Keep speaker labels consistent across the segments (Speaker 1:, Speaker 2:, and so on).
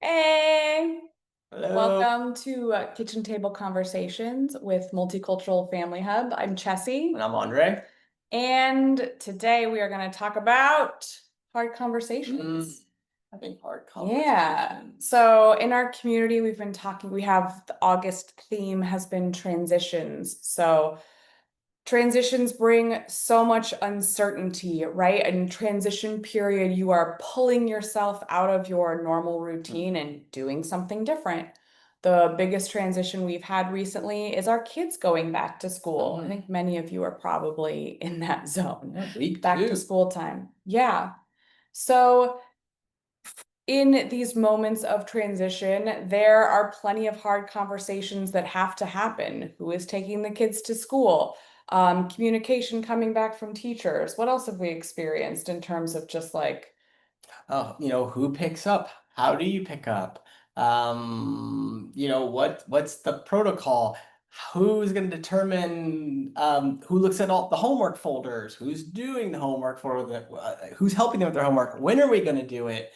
Speaker 1: Hey,
Speaker 2: Hello,
Speaker 1: welcome to Kitchen Table Conversations with Multicultural Family Hub. I'm
Speaker 2: and
Speaker 1: Chessie,
Speaker 2: I'm Andre.
Speaker 1: and today we are going to talk about hard
Speaker 2: Mm,
Speaker 1: conversations.
Speaker 2: Having hard
Speaker 1: Yeah.
Speaker 2: conversations.
Speaker 1: So in our community, we've been talking, we have the August theme has been transitions. So transitions bring so much uncertainty, right? In transition period, you are pulling yourself out of your normal
Speaker 2: Mm,
Speaker 1: routine and doing something different. The biggest transition we've had recently is our kids going back to school. I
Speaker 2: mm,
Speaker 1: think many of you are probably in that zone.
Speaker 2: yeah, week
Speaker 1: Back to
Speaker 2: two.
Speaker 1: school time. Yeah. So in these moments of transition, there are plenty of hard conversations that have to happen. Who is taking the kids to school? Communication coming back from teachers. What else have we experienced in terms of just like,
Speaker 2: Oh, who picks up? How do you pick up? What's the protocol? Who's going to determine who looks at all the homework folders? Who's doing the homework for who's helping them with their homework? When are we going to do it?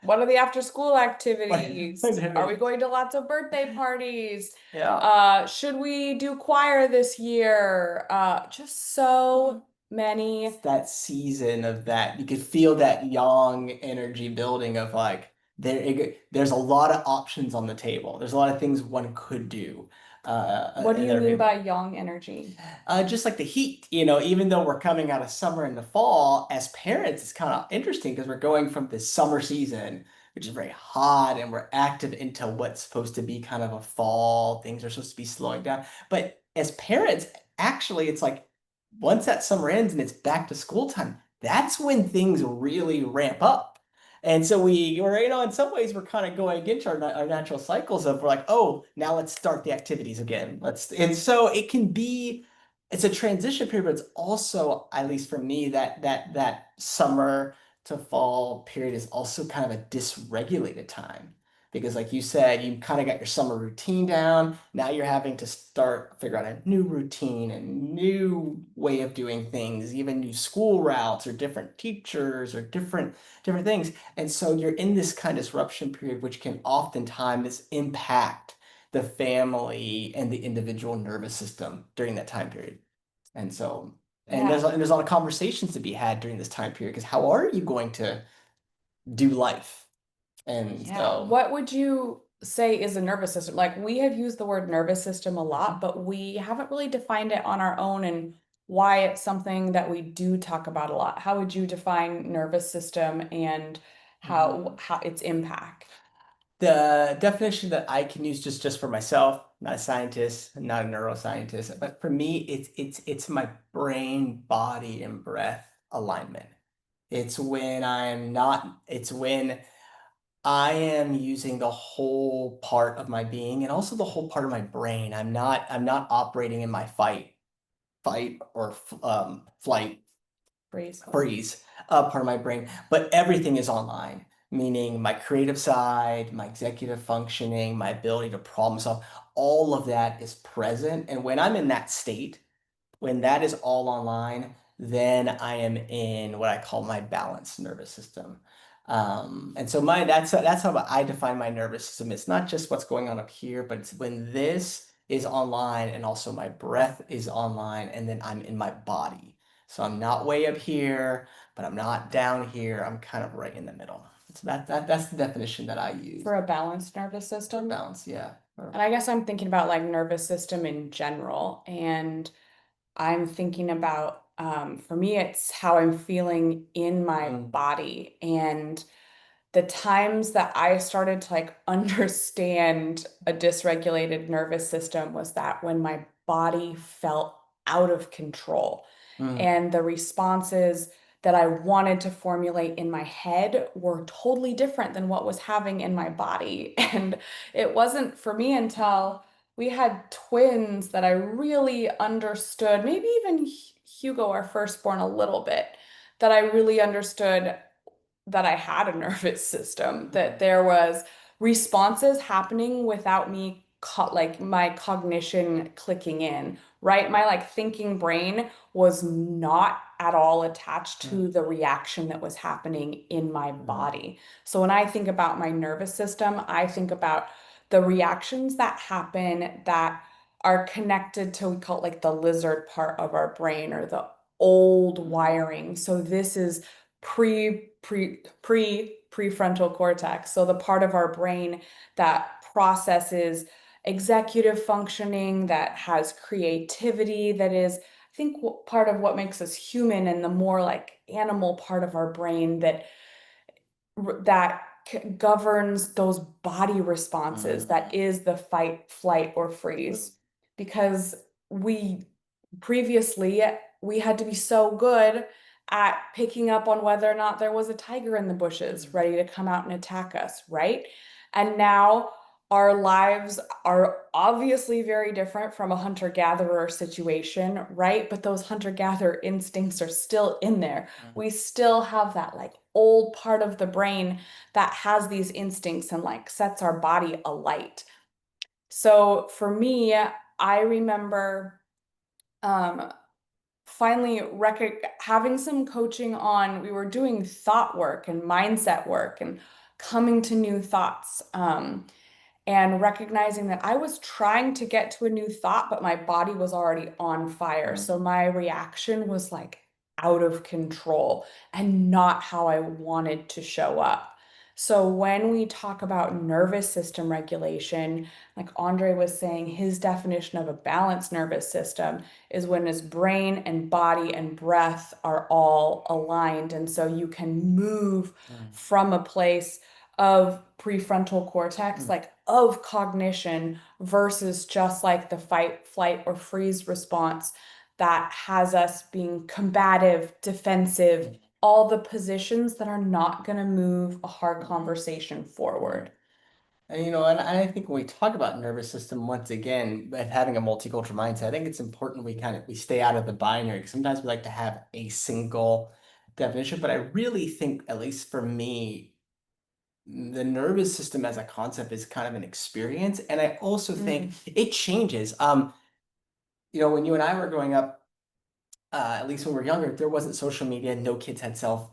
Speaker 1: what are the after school
Speaker 2: When
Speaker 1: activities?
Speaker 2: do
Speaker 1: Are we
Speaker 2: we-
Speaker 1: going to lots of birthday parties?
Speaker 2: Yeah.
Speaker 1: Should we do choir this year? Just so
Speaker 2: It's
Speaker 1: many.
Speaker 2: that season of that. You could feel that young energy building of like there's a lot of options on the table. There's a lot of things one could do.
Speaker 1: What do
Speaker 2: And
Speaker 1: you
Speaker 2: they're
Speaker 1: mean
Speaker 2: very
Speaker 1: by young energy?
Speaker 2: just like the heat, even though we're coming out of summer into fall, as parents, it's kind of interesting because we're going from this summer season, which is very hot, and we're active into what's supposed to be kind of a fall. Things are supposed to be slowing down. But as parents, actually, it's like once that summer ends and it's back to school time, that's when things really ramp up. And so we're, in some ways, we're kind of going against our natural cycles of we're like, oh, now let's start the activities again. And so it can be it's a transition period, but it's also, at least for me, that summer to fall period is also kind of a dysregulated time. Because like you said, you kind of got your summer routine down. Now you're having to start figure out a new routine and new way of doing things, even new school routes or different teachers or different things. And so you're in this kind of disruption period, which can oftentimes impact the family and the individual nervous system during that time period. And so,
Speaker 1: Yeah.
Speaker 2: and there's a lot of conversations to be had during this time period because how are you going to do life? And
Speaker 1: Yeah.
Speaker 2: so,
Speaker 1: What would you say is a nervous system? Like we have used the word nervous system a lot,
Speaker 2: Mhm.
Speaker 1: but we haven't really defined it on our own and why it's something that we do talk about a lot. How would you define nervous system and how
Speaker 2: Mhm.
Speaker 1: how its impact?
Speaker 2: The definition that I can use just for myself, not a scientist, not a neuroscientist, but for me, it's my brain, body, and breath alignment. It's when I am using the whole part of my being and also the whole part of my brain. I'm not operating in my fight or flight
Speaker 1: Phrase.
Speaker 2: freeze part of my brain, but everything is online, meaning my creative side, my executive functioning, my ability to problem solve, all of that is present. And when I'm in that state, when that is all online, then I am in what I call my balanced nervous system. And so that's how I define my nervous system. It's not just what's going on up here, but it's when this is online and also my breath is online, and then I'm in my body. So I'm not way up here, but I'm not down here. I'm kind of right in the middle. So that's the definition that I use
Speaker 1: For a balanced nervous
Speaker 2: for
Speaker 1: system.
Speaker 2: balance. Yeah.
Speaker 1: And I guess I'm thinking about like nervous system in general. And I'm thinking about, for me, it's how I'm feeling in my
Speaker 2: Mm,
Speaker 1: body. And the times that I started to like understand a dysregulated nervous system was that when my body felt out of control
Speaker 2: mm,
Speaker 1: and the responses that I wanted to formulate in my head were totally different than what was happening in my body. And it wasn't for me until we had twins that I really understood, maybe even Hugo, our firstborn, a little bit, that I really understood that I had a nervous system, that
Speaker 2: mm,
Speaker 1: there was responses happening without me like my cognition clicking in, right? My like thinking brain was not at all attached
Speaker 2: Mm,
Speaker 1: to the reaction that was happening in my
Speaker 2: mm,
Speaker 1: body. So when I think about my nervous system, I think about the reactions that happen that are connected to, we call it like the lizard part of our brain or the old
Speaker 2: mm,
Speaker 1: wiring. So this is prefrontal cortex. So the part of our brain that processes executive functioning, that has creativity, that is, I think, part of what makes us human, and the more like animal part of our brain that governs those body responses, that
Speaker 2: mm,
Speaker 1: is the fight, flight, or freeze. Because we previously we had to be so good at picking up on whether or not there was a tiger in the bushes
Speaker 2: mm,
Speaker 1: ready to come out and attack us, right? And now our lives are obviously very different from a hunter-gatherer situation, right? But those hunter-gatherer instincts are still in there.
Speaker 2: mm,
Speaker 1: We still have that like old part of the brain that has these instincts and like sets our body alight. So for me, I remember um finally having some coaching on, we were doing thought work and mindset work and coming to new thoughts. And recognizing that I was trying to get to a new thought, but my body was already on fire.
Speaker 2: mm,
Speaker 1: So my reaction was like out of control and not how I wanted to show up. So when we talk about nervous system regulation, like Andre was saying, his definition of a balanced nervous system is when his brain and body and breath are all aligned. And so you can move
Speaker 2: mm,
Speaker 1: from a place of prefrontal cortex,
Speaker 2: mm,
Speaker 1: like of cognition, versus just like the fight, flight, or freeze response that has us being combative, defensive,
Speaker 2: mm,
Speaker 1: all the positions that are not going to move a hard
Speaker 2: mm,
Speaker 1: conversation
Speaker 2: mm.
Speaker 1: forward.
Speaker 2: And and I think when we talk about nervous system, once again, and having a multicultural mindset, I think it's important we stay out of the binary because sometimes we like to have a single definition. But I really think, at least for me, the nervous system as a concept is kind of an experience. And I also think
Speaker 1: Mm,
Speaker 2: it changes. When you and I were growing up, at least when we were younger, there wasn't social media. No kids had cell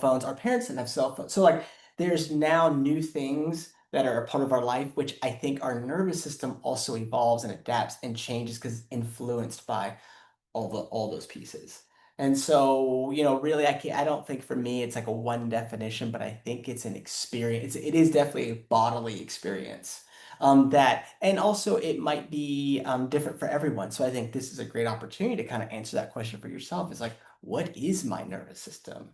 Speaker 2: phones. Our parents didn't have cell phones. So like there's now new things that are a part of our life, which I think our nervous system also evolves and adapts and changes because it's influenced by all those pieces. And so, really I don't think for me it's like a one definition, but I think it's an experience. It is definitely a bodily experience. And also it might be different for everyone. So I think this is a great opportunity to kind of answer that question for yourself. Is like, what is my nervous system?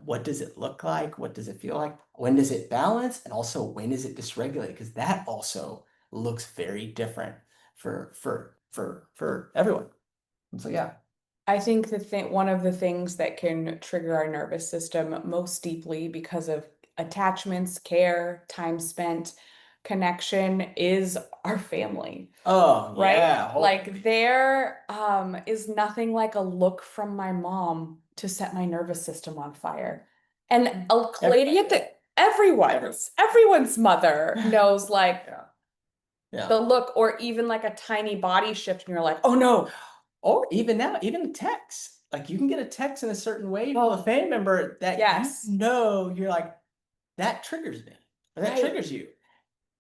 Speaker 2: What does it look like? What does it feel like? When does it balance? And also when is it dysregulated? Because that also looks very different for everyone. And so yeah.
Speaker 1: I think one of the things that can trigger our nervous system most deeply because of attachments, care, time spent, connection is our family.
Speaker 2: Oh
Speaker 1: Right?
Speaker 2: yeah.
Speaker 1: Like there is nothing like a look from my mom to set my nervous system on fire. And a lady
Speaker 2: Everybody
Speaker 1: at
Speaker 2: does.
Speaker 1: the
Speaker 2: Every
Speaker 1: everyone's mother knows like
Speaker 2: yeah. Yeah.
Speaker 1: the look, or even like a tiny body shift and you're like, oh no.
Speaker 2: Or even now, even a text. Like you can get a text in a certain way from a
Speaker 1: Oh,
Speaker 2: family member that
Speaker 1: yes.
Speaker 2: you're like, that triggers me. Or that
Speaker 1: Right.
Speaker 2: triggers you.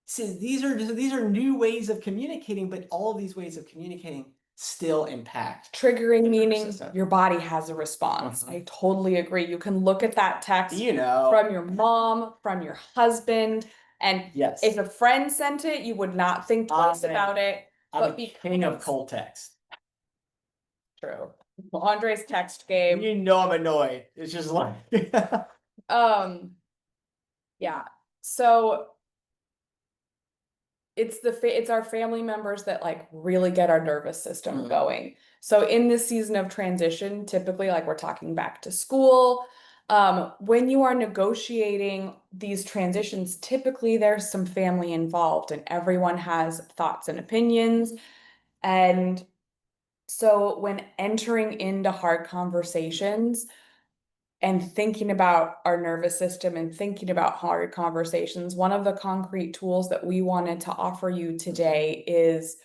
Speaker 2: See, these are new ways of communicating, but all of these ways of communicating still impact
Speaker 1: Triggering
Speaker 2: the nervous
Speaker 1: meaning
Speaker 2: system.
Speaker 1: your body has a response.
Speaker 2: Mhm.
Speaker 1: I totally agree. You can look at that text
Speaker 2: You know,
Speaker 1: from your mom, from your husband, and if
Speaker 2: yes.
Speaker 1: a friend sent it, you would not think twice
Speaker 2: I
Speaker 1: about it.
Speaker 2: I'm a
Speaker 1: But
Speaker 2: king of
Speaker 1: because
Speaker 2: cold text.
Speaker 1: true. Andre's text game.
Speaker 2: You know I'm annoyed. It's just like
Speaker 1: Um, yeah. So it's our family members that like really get our nervous system
Speaker 2: Mm,
Speaker 1: going. So in this season of transition, typically like we're talking back to school, when you are negotiating these transitions, typically there's some family involved and everyone has thoughts and opinions. And so when entering into hard conversations and thinking about our nervous system and thinking about hard conversations, one of the concrete tools that we wanted to offer you
Speaker 2: mhm,
Speaker 1: today is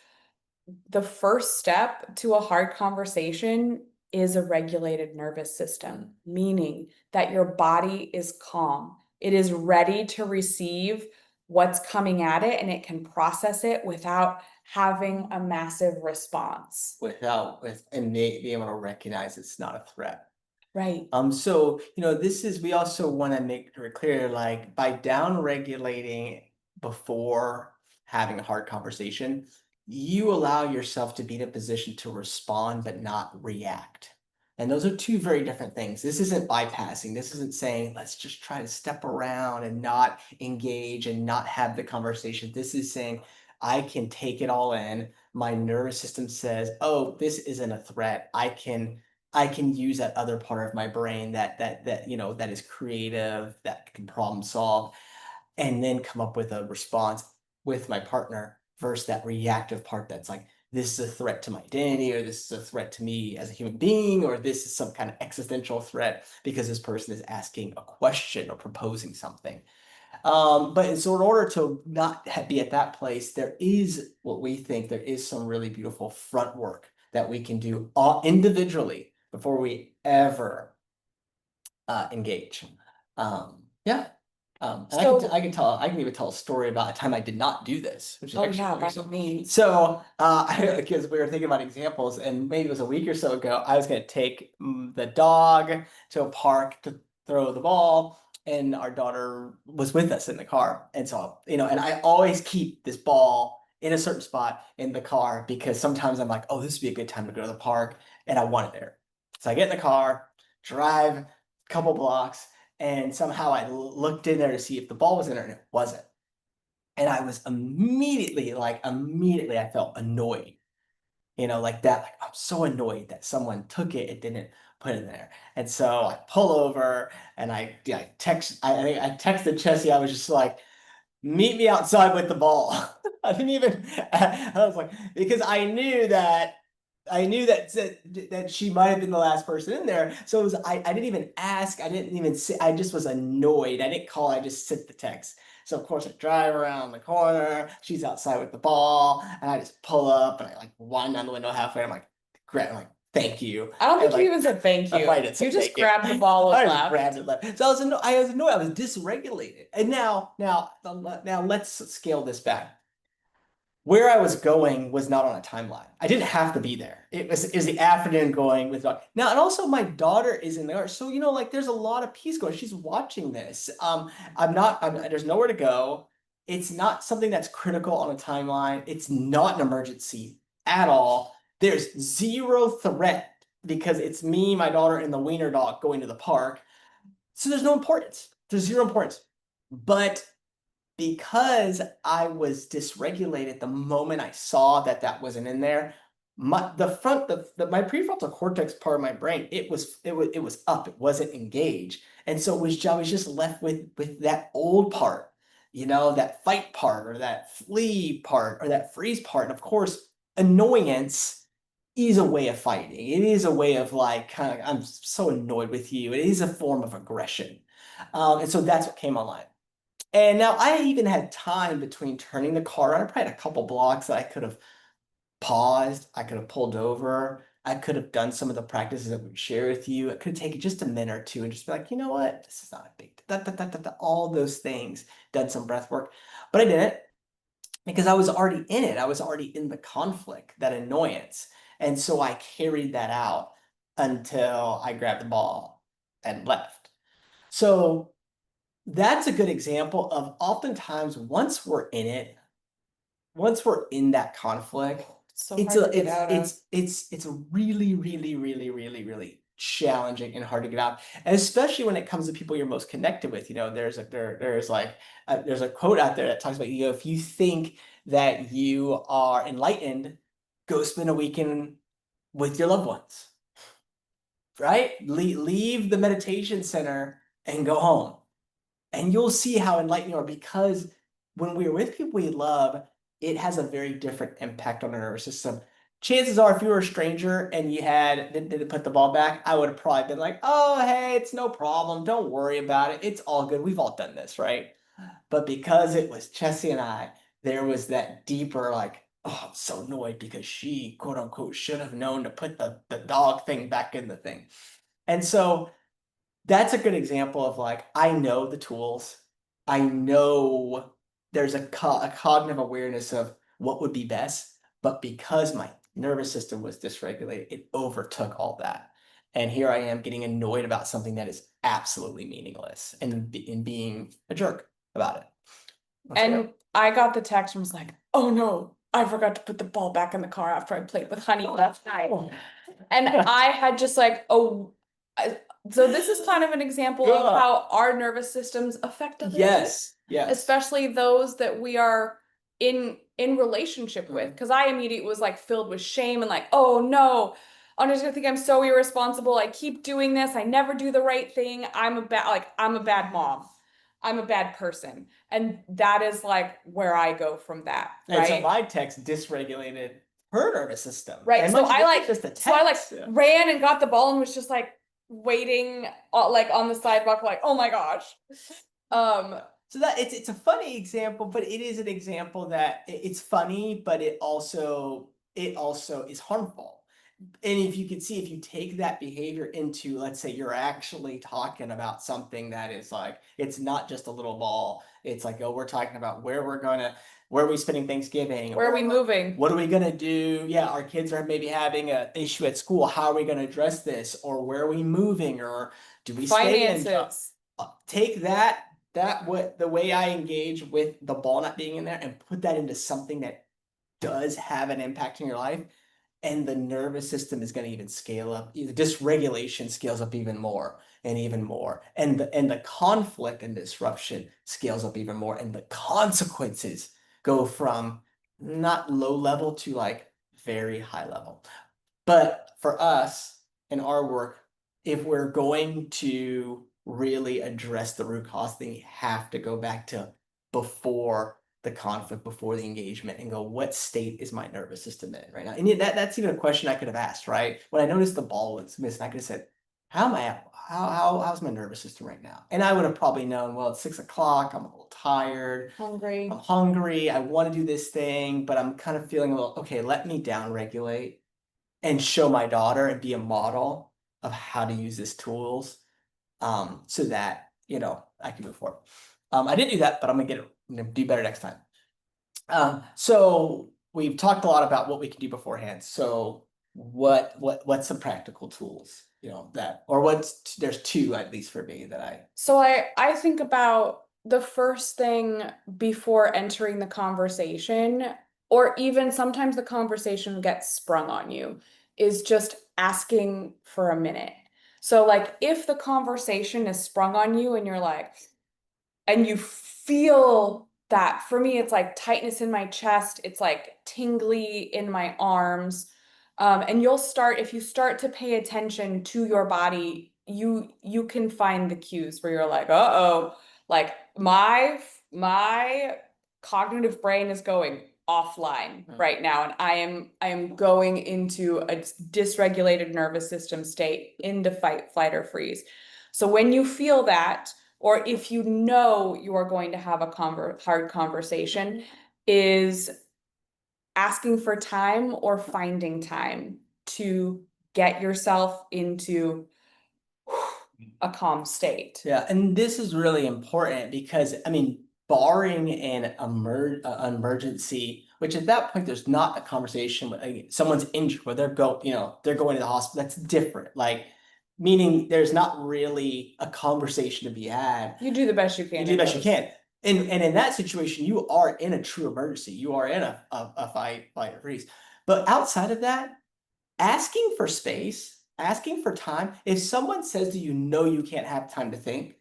Speaker 1: The first step to a hard conversation is a regulated nervous system, meaning that your body is calm. It is ready to receive what's coming at it and it can process it without having a massive response.
Speaker 2: And be able to recognize it's not a threat.
Speaker 1: Right.
Speaker 2: So, this is, we also want to make it clear, like by down regulating before having a hard conversation, you allow yourself to be in a position to respond but not react. And those are two very different things. This isn't bypassing. This isn't saying, let's just try to step around and not engage and not have the conversation. This is saying, I can take it all in. My nervous system says, oh, this isn't a threat. I can use that other part of my brain that is creative, that can problem solve, and then come up with a response with my partner versus that reactive part that's like, this is a threat to my identity, or this is a threat to me as a human being, or this is some kind of existential threat because this person is asking a question or proposing something. But so in order to not be at that place, there is what we think there is some really beautiful front work that we can do all individually before we ever engage. Yeah. And
Speaker 1: So,
Speaker 2: I can even tell a story about a time I did not do this, which is
Speaker 1: oh
Speaker 2: actually
Speaker 1: yeah,
Speaker 2: really
Speaker 1: by all
Speaker 2: recent.
Speaker 1: means.
Speaker 2: So, because we were thinking about examples, and maybe it was a week or so ago, I was going to take the dog to a park to throw the ball, and our daughter was with us in the car. And so, and I always keep this ball in a certain spot in the car because sometimes I'm like, oh, this would be a good time to go to the park, and I want it there. So I get in the car, drive a couple blocks, and somehow I looked in there to see if the ball was in there, and it wasn't. And I was immediately I felt annoyed, like that. Like, I'm so annoyed that someone took it and didn't put it in there. And so I pull over and I think I texted Chessie. I was just like, meet me outside with the ball. I didn't even, I was like, because I knew that she might have been the last person in there. So I didn't even ask. I didn't even say, I just was annoyed. I didn't call. I just sent the text. So of course I drive around the corner. She's outside with the ball, and I just pull up and I like wind down the window halfway. I'm like, thank you.
Speaker 1: I don't
Speaker 2: And
Speaker 1: think you
Speaker 2: like,
Speaker 1: even said thank
Speaker 2: I probably
Speaker 1: you.
Speaker 2: didn't say
Speaker 1: You just
Speaker 2: thank you.
Speaker 1: grabbed the ball and
Speaker 2: I just grabbed
Speaker 1: left.
Speaker 2: it. So I was annoyed. I was dysregulated. And now let's scale this back. Where I was going was not on a timeline. I didn't have to be there. It was the afternoon going with dog. Now, and also my daughter is in there. So, like there's a lot of peace going. She's watching this. There's nowhere to go. It's not something that's critical on a timeline. It's not an emergency at all. There's zero threat because it's me, my daughter, and the wiener dog going to the park. So there's no importance. There's zero importance. But because I was dysregulated the moment I saw that wasn't in there, my prefrontal cortex part of my brain, it was up, it wasn't engaged. And so I was just left with that old part, that fight part or that flee part or that freeze part. And of course, annoyance is a way of fighting. It is a way of like kind of, I'm so annoyed with you. It is a form of aggression. And so that's what came online. And now I even had time between turning the car around. I probably had a couple blocks that I could have paused. I could have pulled over. I could have done some of the practices that we share with you. It could have taken just a minute or two and just be like, you know what? This is not a big all those things. Done some breath work. But I didn't because I was already in it. I was already in the conflict, that annoyance. And so I carried that out until I grabbed the ball and left. So that's a good example of oftentimes once we're in that conflict,
Speaker 1: It's so
Speaker 2: it's
Speaker 1: hard to
Speaker 2: a
Speaker 1: get out of.
Speaker 2: it's really, really, really, really, really challenging and hard to get out. And especially when it comes to people you're most connected with. There's a quote out there that talks about, if you think that you are enlightened, go spend a weekend with your loved ones, right? Leave the meditation center and go home, and you'll see how enlightened you are, because when we're with people we love, it has a very different impact on our nervous system. Chances are, if you were a stranger and you didn't put the ball back, I would have probably been like, oh, hey, it's no problem. Don't worry about it. It's all good. We've all done this, right? But because it was Chessie and I, there was that deeper, like, oh, I'm so annoyed because she, quote unquote, should have known to put the dog thing back in the thing. And so that's a good example of like, I know the tools. I know there's a cognitive awareness of what would be best, but because my nervous system was dysregulated, it overtook all that. And here I am getting annoyed about something that is absolutely meaningless and being a jerk about it. That's fair.
Speaker 1: And I got the text and was like, oh no, I forgot to put the ball back in the car after I played with Honey last night. And I had just like, oh, so this is kind of an example of
Speaker 2: Ugh.
Speaker 1: how our nervous systems affect other people,
Speaker 2: Yes, yes.
Speaker 1: especially those that we are in relationship with.
Speaker 2: Mhm.
Speaker 1: Because I immediately was like filled with shame and like, oh no, I'm just gonna think I'm so irresponsible. I keep doing this. I never do the right thing. I'm a bad mom. I'm a bad person. And that is like where I go from that,
Speaker 2: And so
Speaker 1: right?
Speaker 2: my text dysregulated her nervous system.
Speaker 1: Right.
Speaker 2: And much different just a
Speaker 1: So I like
Speaker 2: text. Yeah.
Speaker 1: ran and got the ball and was just like waiting like on the sidewalk, like, oh my gosh. Um,
Speaker 2: So that it's a funny example, but it is an example that it's funny, but it also is harmful. And if you could see, if you take that behavior into, let's say you're actually talking about something that is like, it's not just a little ball. It's like, oh, we're talking about where are we spending Thanksgiving?
Speaker 1: where are we
Speaker 2: Or
Speaker 1: moving?
Speaker 2: what are we gonna do? Yeah, our kids are maybe having an issue at school. How are we gonna address this? Or where are we moving? Or do we stay in?
Speaker 1: Finances.
Speaker 2: Take that what the way I engage with the ball not being in there and put that into something that does have an impact in your life, and the nervous system is going to even scale up. The dysregulation scales up even more and even more, and the conflict and disruption scales up even more, and the consequences go from not low level to like very high level. But for us in our work, if we're going to really address the root cause, then we have to go back to before the conflict, before the engagement, and go, what state is my nervous system in right now? And that's even a question I could have asked, right? When I noticed the ball was missing, I could have said, how am I at? How's my nervous system right now? And I would have probably known, well, it's 6 o'clock, I'm a little tired,
Speaker 1: Hungry.
Speaker 2: I'm hungry, I want to do this thing, but I'm kind of feeling a little, okay, let me down regulate and show my daughter and be a model of how to use these tools, so that I can move forward. I didn't do that, but I'm gonna do better next time. So we've talked a lot about what we can do beforehand. So what's some practical tools, that, or there's two at least for me that I.
Speaker 1: So I think about the first thing before entering the conversation, or even sometimes the conversation gets sprung on you, is just asking for a minute. So like if the conversation is sprung on you and you're like, and you feel that, for me it's like tightness in my chest, it's like tingly in my arms, and if you start to pay attention to your body, you can find the cues where you're like, uh-oh, like my cognitive brain is going offline right now, and I am going into a dysregulated nervous system state, into fight, flight, or freeze. So when you feel that, or if you know you are going to have a hard conversation, is asking for time or finding time to get yourself into a calm state.
Speaker 2: Yeah, and this is really important because I mean, barring an emergency, which at that point there's not a conversation with, like, someone's injured, where they're going to the hospital. That's different. Like, meaning there's not really a conversation to be had.
Speaker 1: You do the best you
Speaker 2: You
Speaker 1: can
Speaker 2: do the
Speaker 1: in
Speaker 2: best you
Speaker 1: those.
Speaker 2: can. And in that situation, you are in a true emergency. You are in a fight, flight, or freeze. But outside of that, asking for space, asking for time. If someone says to you, no, you can't have time to think,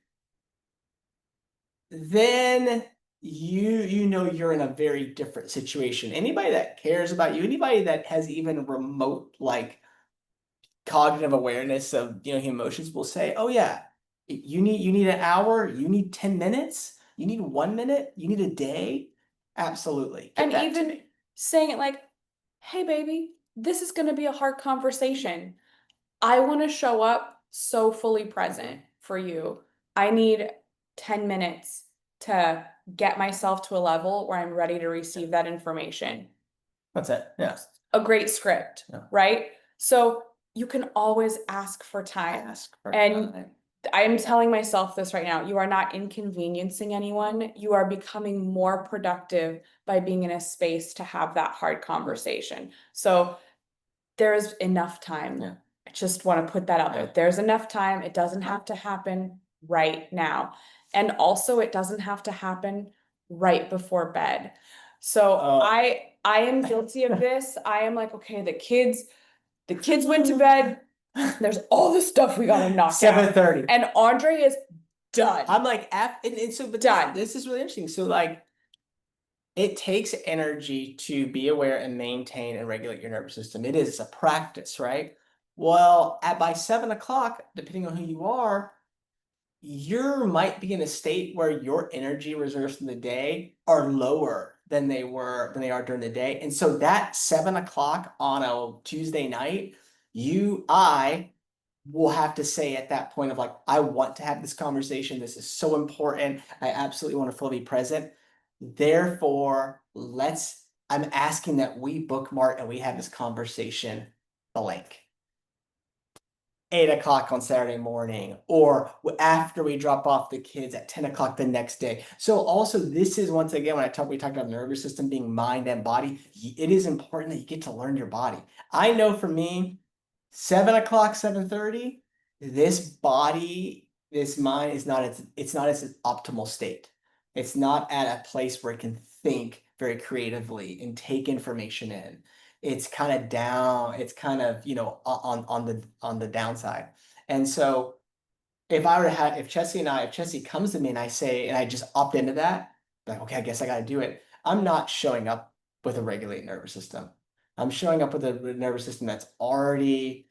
Speaker 2: then you know you're in a very different situation. Anybody that cares about you, anybody that has even remote like cognitive awareness of human emotions will say, oh yeah, you need an hour, you need 10 minutes, you need 1 minute, you need a day. Absolutely. Get
Speaker 1: And
Speaker 2: that to
Speaker 1: even
Speaker 2: me.
Speaker 1: saying it like, hey baby, this is going to be a hard conversation. I want to show up so fully present for you. I need 10 minutes to get myself to a level where I'm ready to receive that information.
Speaker 2: That's it. Yeah.
Speaker 1: a great script,
Speaker 2: Yeah.
Speaker 1: right? So you can always ask for time.
Speaker 2: Ask for
Speaker 1: And
Speaker 2: time.
Speaker 1: I'm telling myself this right now. You are not inconveniencing anyone. You are becoming more productive by being in a space to have that hard conversation. So there's enough time.
Speaker 2: Yeah.
Speaker 1: I just want to put that out there.
Speaker 2: Yeah.
Speaker 1: There's enough time. It doesn't have to happen right now. And also it doesn't have to happen right before bed. So
Speaker 2: Oh.
Speaker 1: I am guilty of this. I am like, okay, the kids went to bed. There's all this stuff we gotta knock out.
Speaker 2: 7:30.
Speaker 1: And Andre is done.
Speaker 2: I'm like, and so, but
Speaker 1: Done.
Speaker 2: this is really interesting. So, like, it takes energy to be aware and maintain and regulate your nervous system. It is a practice, right? Well, by 7 o'clock, depending on who you are, you might be in a state where your energy reserves in the day are lower than they are during the day. And so that 7 o'clock on a Tuesday night, I will have to say at that point of like, I want to have this conversation. This is so important. I absolutely want to fully be present. Therefore, I'm asking that we bookmark and we have this conversation blank. 8 o'clock on Saturday morning, or after we drop off the kids at 10 o'clock the next day. So also this is, once again, when we talked about nervous system being mind and body, it is important that you get to learn your body. I know for me, 7 o'clock, 7:30, this mind is not it's not its optimal state. It's not at a place where it can think very creatively and take information in. It's kind of down, it's kind of, on the downside. And so if I were to have, if Chessie comes to me and I say, and I just opt into that, like, okay, I guess I got to do it. I'm not showing up with a regulated nervous system. I'm showing up with a nervous system that's already,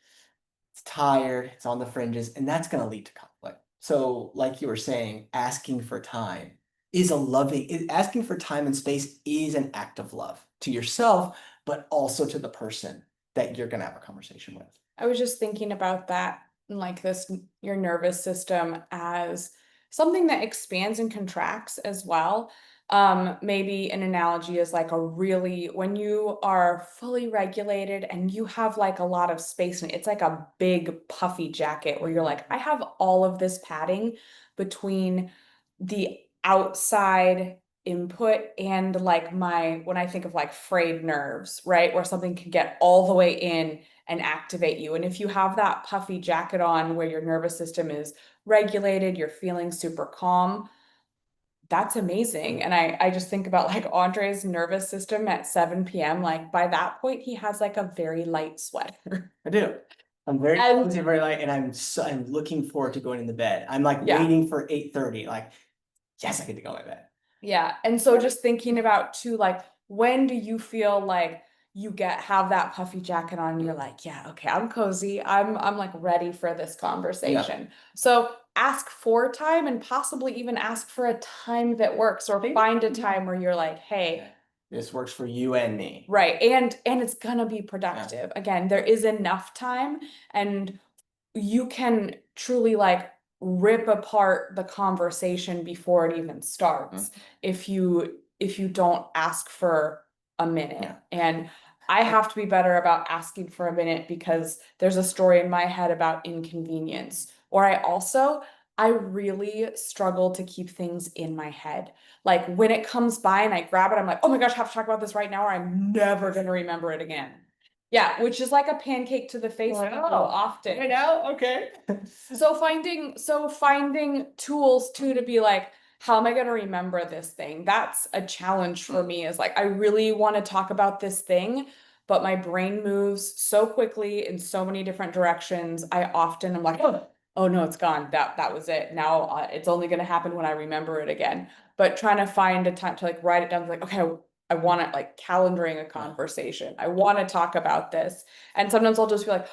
Speaker 2: it's tired, it's on the fringes, and that's going to lead to conflict. So, like you were saying, asking for time and space is an act of love to yourself, but also to the person that you're going to have a conversation with.
Speaker 1: I was just thinking about that, like this, your nervous system as something that expands and contracts as well. Maybe an analogy is like when you are fully regulated and you have like a lot of space, and it's like a big puffy jacket where you're like, I have all of this padding between the outside input and like when I think of like frayed nerves, right? Where something can get all the way in and activate you. And if you have that puffy jacket on where your nervous system is regulated, you're feeling super calm, that's amazing. And I just think about like Andre's nervous system at 7 p.m. Like by that point, he has like a very light sweater.
Speaker 2: I do. I'm very
Speaker 1: And
Speaker 2: cozy, very light, and I'm looking forward to going into bed. I'm like
Speaker 1: yeah.
Speaker 2: waiting for 8:30. Like, yes, I get to go to bed.
Speaker 1: Yeah. And so just thinking about too, like, when do you feel like you have that puffy jacket on and you're like, yeah, okay, I'm cozy. I'm like ready for this conversation. So ask for time and possibly even ask for a time that works, or find a time where you're like, hey,
Speaker 2: this works for you and me.
Speaker 1: right. And it's gonna be productive. Again, there is enough time, and you can truly like rip apart the conversation before it even starts if you don't ask for a minute.
Speaker 2: Yeah.
Speaker 1: And I have to be better about asking for a minute because there's a story in my head about inconvenience. Or I really struggle to keep things in my head. Like when it comes by and I grab it, I'm like, oh my gosh, I have to talk about this right now, or I'm never gonna remember it again. Yeah, which is like a pancake to the face
Speaker 2: I
Speaker 1: people
Speaker 2: know.
Speaker 1: often.
Speaker 2: I know. Okay.
Speaker 1: So finding tools too to be like, how am I going to remember this thing? That's a challenge for me, is like I really want to talk about this thing, but my brain moves so quickly in so many different directions. I often am like, oh no, it's gone. That was it. Now it's only going to happen when I remember it again. But trying to find a time to like write it down, like, okay, I want to like calendaring a conversation. I want to talk about this. And sometimes I'll just be like,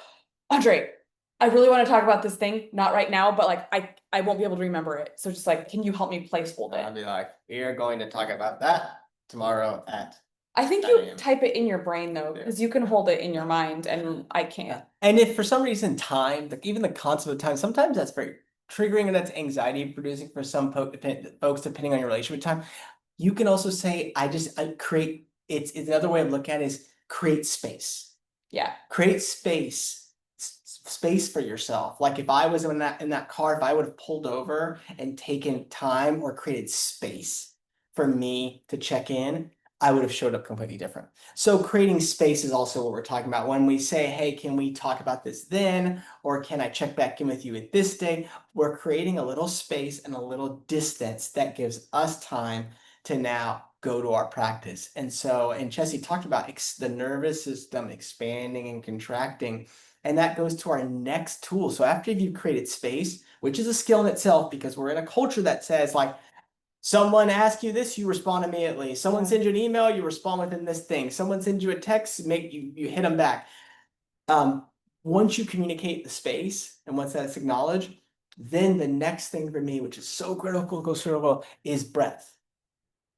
Speaker 1: Andre, I really want to talk about this thing, not right now, but like I won't be able to remember it. So just like, can you help me placehold
Speaker 2: I'll
Speaker 1: it?
Speaker 2: be like, we are going to talk about that tomorrow at.
Speaker 1: I think
Speaker 2: 9
Speaker 1: you
Speaker 2: a.m.
Speaker 1: type it in your brain though, because you can hold it in your mind and I can't.
Speaker 2: And if for some reason time, like even the concept of time, sometimes that's very triggering and that's anxiety producing for some folks, depending on your relationship with time. You can also say, I create, it's another way of looking at it is create space.
Speaker 1: Yeah.
Speaker 2: Create space for yourself. Like if I was in that car, if I would have pulled over and taken time or created space for me to check in, I would have showed up completely different. So creating space is also what we're talking about. When we say, hey, can we talk about this then? Or can I check back in with you at this day? We're creating a little space and a little distance that gives us time to now go to our practice. And so, and Chessie talked about the nervous system expanding and contracting. And that goes to our next tool. So after you've created space, which is a skill in itself, because we're in a culture that says like, someone asks you this, you respond immediately. Someone
Speaker 1: Yeah.
Speaker 2: sends you an email, you respond within this thing. Someone sends you a text, you hit them back. Um, Once you communicate the space and once that's acknowledged, then the next thing for me, which is so critical, is breath.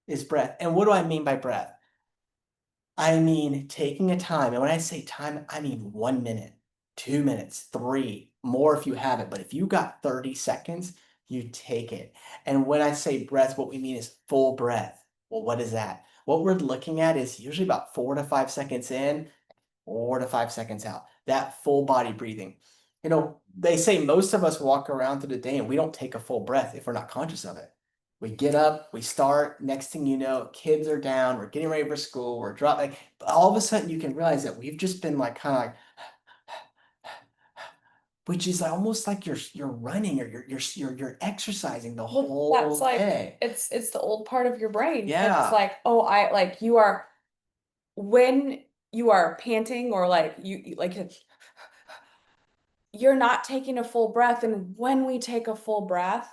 Speaker 2: Is breath. And what do I mean by breath? I mean taking a time. And when I say time, I mean 1 minute, 2 minutes, three, more if you have it. But if you got 30 seconds, you take it. And when I say breath, what we mean is full breath. Well, what is that? What we're looking at is usually about 4 to 5 seconds in, 4 to 5 seconds out. That full body breathing. They say most of us walk around through the day and we don't take a full breath if we're not conscious of it. We get up, we start, next thing you know, kids are down, we're getting ready for school, we're dropping. Like, all of a sudden you can realize that we've just been like kind of like, which is almost like you're running or you're exercising the
Speaker 1: Well, that's
Speaker 2: whole
Speaker 1: like
Speaker 2: day.
Speaker 1: it's the old part of your brain. It's
Speaker 2: Yeah.
Speaker 1: like, oh, I like you are when you are panting or like like you're not taking a full breath, and when we take a full breath,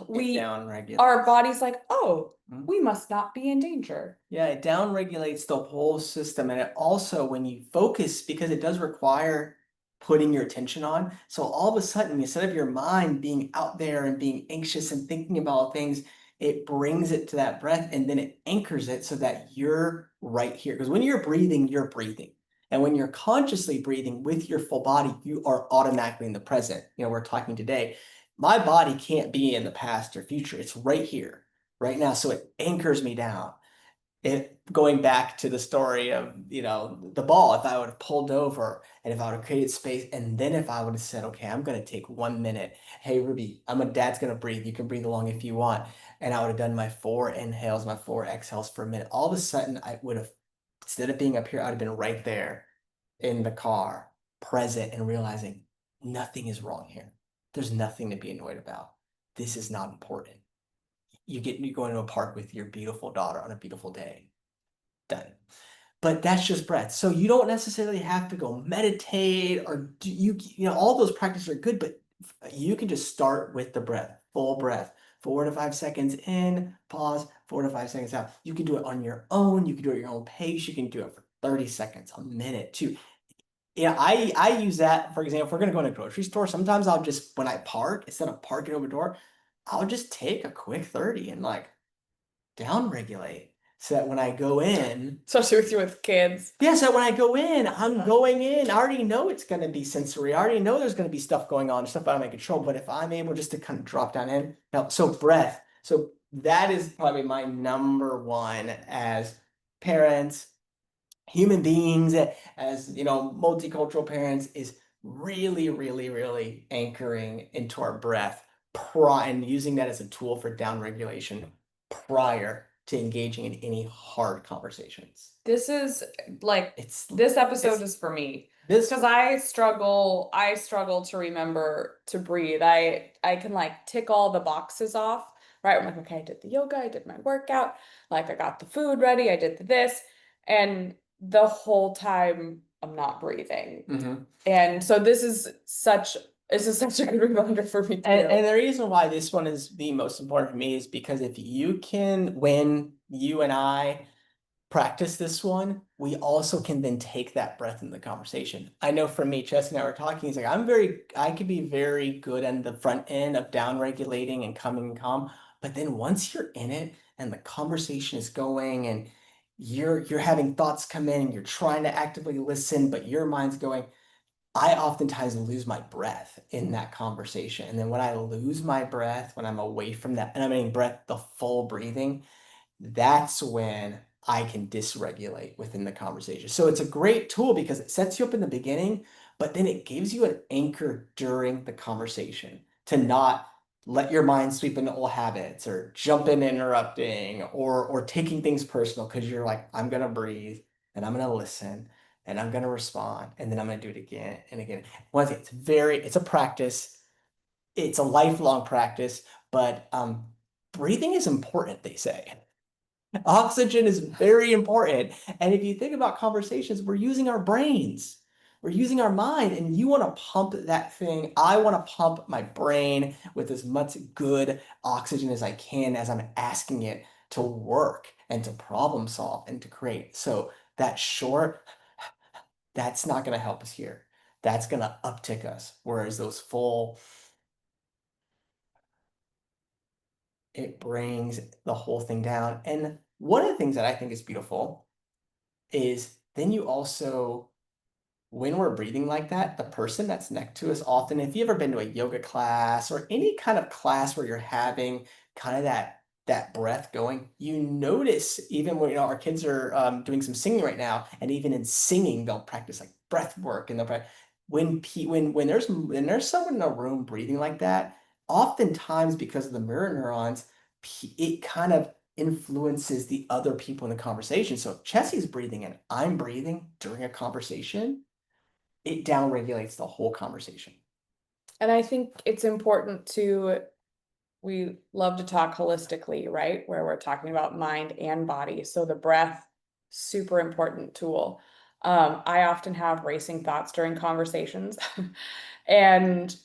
Speaker 2: It
Speaker 1: we
Speaker 2: down
Speaker 1: our
Speaker 2: regulates.
Speaker 1: body's like, oh, we must not be in danger.
Speaker 2: Yeah, it down regulates the whole system. And it also, when you focus, because it does require putting your attention on. So all of a sudden, instead of your mind being out there and being anxious and thinking about things, it brings it to that breath and then it anchors it so that you're right here. Because when you're breathing, you're breathing. And when you're consciously breathing with your full body, you are automatically in the present. We're talking today. My body can't be in the past or future. It's right here, right now. So it anchors me down. It going back to the story of, the ball, if I would have pulled over and if I would have created space, and then if I would have said, okay, I'm gonna take 1 minute. Hey Ruby, dad's gonna breathe. You can breathe along if you want. And I would have done my 4 inhales, my 4 exhales for a minute. All of a sudden, I would have, instead of being up here, I'd have been right there in the car, present and realizing nothing is wrong here. There's nothing to be annoyed about. This is not important. You go into a park with your beautiful daughter on a beautiful day. Done. But that's just breath. So you don't necessarily have to go meditate or do all those practices are good, but you can just start with the breath, full breath, 4 to 5 seconds in, pause, 4 to 5 seconds out. You can do it on your own. You can do it at your own pace. You can do it for 30 seconds, a minute, two. Yeah, I use that, for example, if we're gonna go in a grocery store, sometimes I'll just, when I park, instead of parking over the door, I'll just take a quick 30 and like down regulate so that when I go in,
Speaker 1: Especially with you with kids.
Speaker 2: yeah, so when I go in, I'm going in. I already know it's going to be sensory. I already know there's going to be stuff going on, stuff out of my control. But if I'm able just to kind of drop down in, now, so breath. So that is probably my number one as parents, human beings, as multicultural parents, is really, really, really anchoring into our breath and using that as a tool for down regulation prior to engaging in any hard conversations.
Speaker 1: This is like
Speaker 2: It's
Speaker 1: this episode
Speaker 2: it's
Speaker 1: is for me
Speaker 2: this
Speaker 1: because I struggle to remember to breathe. I can like tick all the boxes off, right? I'm like, okay, I did the yoga, I did my workout, like I got the food ready, I did this, and the whole time I'm not breathing.
Speaker 2: Mhm.
Speaker 1: And so this is such a good reminder for me
Speaker 2: And
Speaker 1: too.
Speaker 2: the reason why this one is the most important for me is because if you can, when you and I practice this one, we also can then take that breath in the conversation. I know for me, Chess and I were talking, he's like, I could be very good on the front end of down regulating and coming calm. But then once you're in it and the conversation is going and you're having thoughts come in and you're trying to actively listen, but your mind's going, I oftentimes lose my breath in that conversation. And then when I lose my breath, when I'm away from that, and I mean breath, the full breathing, that's when I can dysregulate within the conversation. So it's a great tool because it sets you up in the beginning, but then it gives you an anchor during the conversation to not let your mind sweep into old habits or jump in interrupting or taking things personal because you're like, I'm gonna breathe and I'm gonna listen and I'm gonna respond and then I'm gonna do it again and again. Once again, it's a practice, it's a lifelong practice, but breathing is important, they say. Oxygen is very important. And if you think about conversations, we're using our brains. We're using our mind, and you want to pump that thing. I want to pump my brain with as much good oxygen as I can as I'm asking it to work and to problem solve and to create. So that short, that's not going to help us here. That's going to uptick us. Whereas those full, it brings the whole thing down. And one of the things that I think is beautiful is then you also, when we're breathing like that, the person that's next to us often, if you've ever been to a yoga class or any kind of class where you're having kind of that breath going, you notice even when our kids are doing some singing right now, and even in singing, they'll practice like breath work and they'll practice. When there's someone in a room breathing like that, oftentimes because of the mirror neurons, it kind of influences the other people in the conversation. So if Chelsea's breathing and I'm breathing during a conversation, it downregulates the whole conversation.
Speaker 1: And I think it's important to, we love to talk holistically, right? Where we're talking about mind and body. So the breath, super important tool. I often have racing thoughts during conversations. And